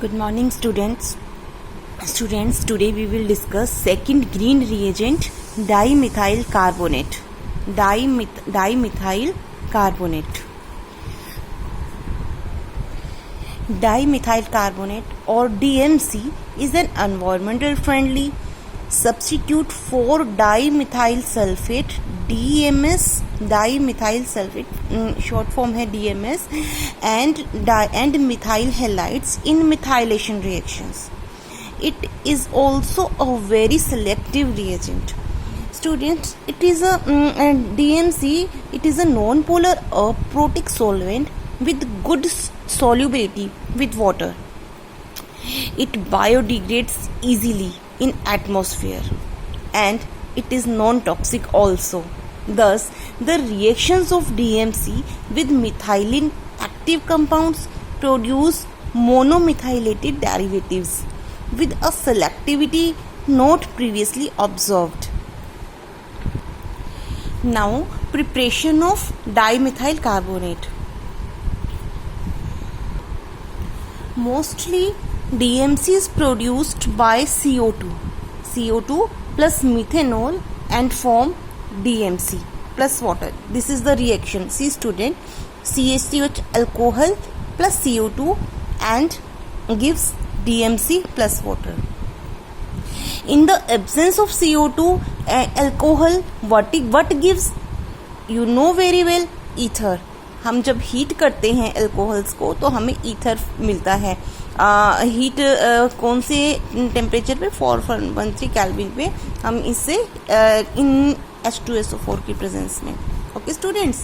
Good morning, students. Today we will discuss second green reagent, dimethyl carbonate. Dimethyl carbonate. Dimethyl carbonate or DMC is an environmental friendly substitute for dimethyl sulfate. DMS, dimethyl sulfate, short form है DMS, and methyl halides in methylation reactions. It is also a very selective reagent. Students, it is a DMC. It is a non-polar aprotic solvent with good solubility with water. It biodegrades easily in atmosphere and it is non-toxic also. Thus, the reactions of DMC with methylene active compounds produce monomethylated derivatives with a selectivity not previously observed. Now, preparation of dimethyl carbonate. Mostly DMC is produced by CO2 plus methanol and form DMC plus water. This is the reaction. See student, CH3 alcohol plus CO2 and gives DMC plus water. In the absence of CO2 alcohol, what gives? You know very well, ether. हम जब heat करते हैं alcohols को तो हमें ether मिलता है. Heat कौन से टेम्परेचर पे 413 केल्विन पे हम इससे इन H2SO4 की प्रेजेंस में. Okay students,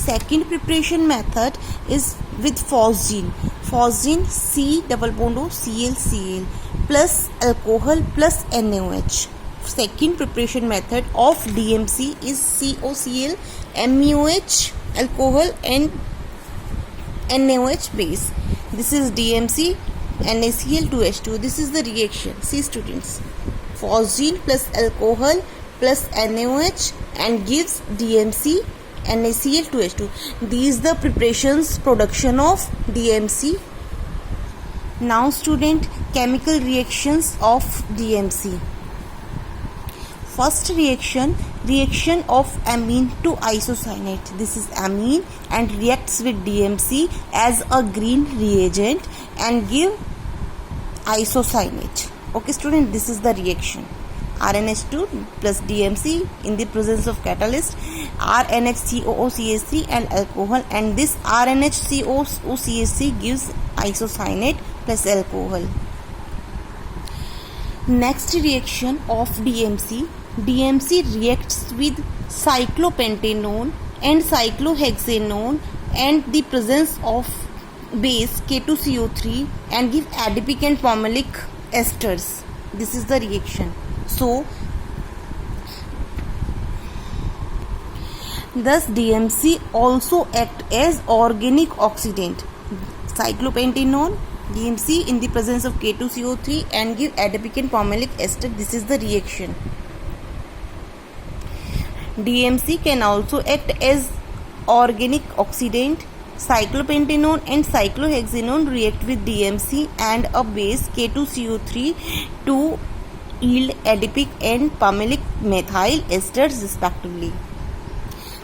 second preparation method is with phosgene. C double bond O Cl plus alcohol plus NaOH. Second preparation method of DMC is COCl, MeOH, alcohol and NaOH base. This is DMC, NaCl2H2. This is the reaction. See students, phosgene plus alcohol plus NaOH and gives DMC, NaCl2H2. These the preparations production of DMC. Now student, chemical reactions of DMC. First reaction of amine to isocyanate. This is amine and reacts with DMC as a green reagent and give isocyanate. Okay student, this is the reaction. RNH2 plus DMC in the presence of catalyst, RNHCOOCH3 and alcohol, and this RNHCOOCH3 gives isocyanate plus alcohol. Next reaction of DMC reacts with cyclopentanone and cyclohexanone and the presence of base K2CO3 and give adipic and formalic esters. This is the reaction. So, thus DMC also act as organic oxidant. Cyclopentanone, DMC in the presence of K2CO3 and give adipic and formalic ester. This is the reaction. DMC can also act as organic oxidant. Cyclopentanone and cyclohexanone react with DMC and a base K2CO3 to yield adipic and palmitic methyl esters respectively.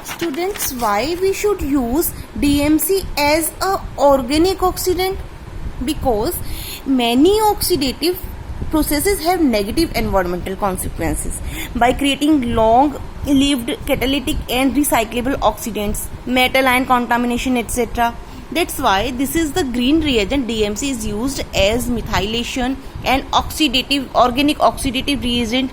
Students, why we should use DMC as a organic oxidant? Because many oxidative processes have negative environmental consequences by creating long-lived catalytic and recyclable oxidants, metal ion contamination, etc. That's why this is the green reagent. DMC is used as methylation and organic oxidative reagent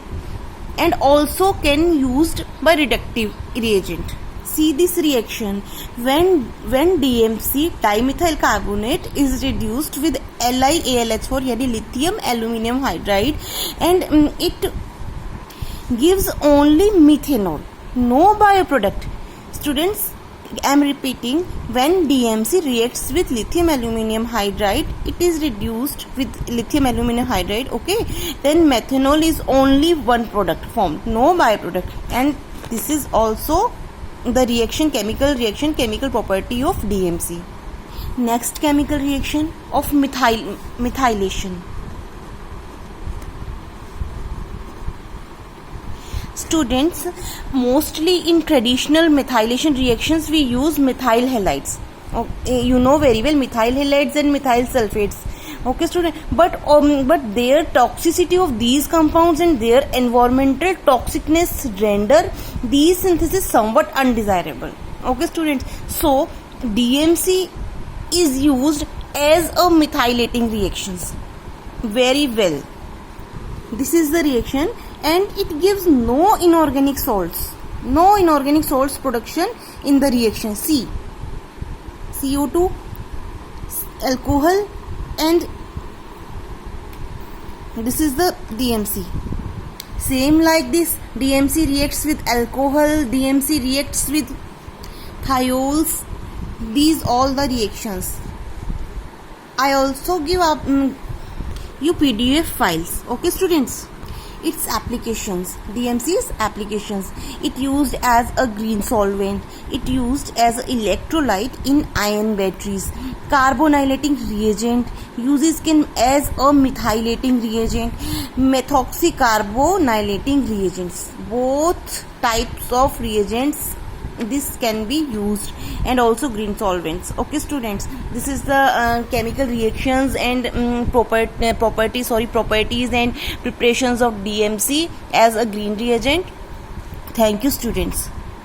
and also can used by reductive reagent. See this reaction when DMC dimethyl carbonate is reduced with LiAlH4 यानी lithium aluminium hydride and it gives only methanol, no byproduct. Students, I am repeating, when DMC reacts with lithium aluminium hydride, it is reduced with lithium aluminium hydride, okay, then methanol is only one product formed, no byproduct, and this is also the chemical property of DMC. Next chemical reaction of methylation. Students, mostly in traditional methylation reactions we use methyl halides. Okay, you know very well methyl halides and methyl sulfates. Okay, student, but their toxicity of these compounds and their environmental toxicness render these synthesis somewhat undesirable. Okay, students, so DMC is used as a methylating reactions. Very well. This is the reaction and it gives no inorganic salts. No inorganic salts production in the reaction. See, CO2, alcohol, and this is the DMC. Same like this, DMC reacts with alcohol, DMC reacts with thiols. These all the reactions. I also give up you PDF files. Okay, students. Its applications. DMC's applications. It used as a green solvent. It used as an electrolyte in ion batteries. Carbonylating reagent. Uses as a methylating reagent. Methoxycarbonylating reagents. Both types of reagents this can be used, and also green solvents. Okay, students, this is the chemical reactions and properties and preparations of DMC as a green reagent. Thank you, students.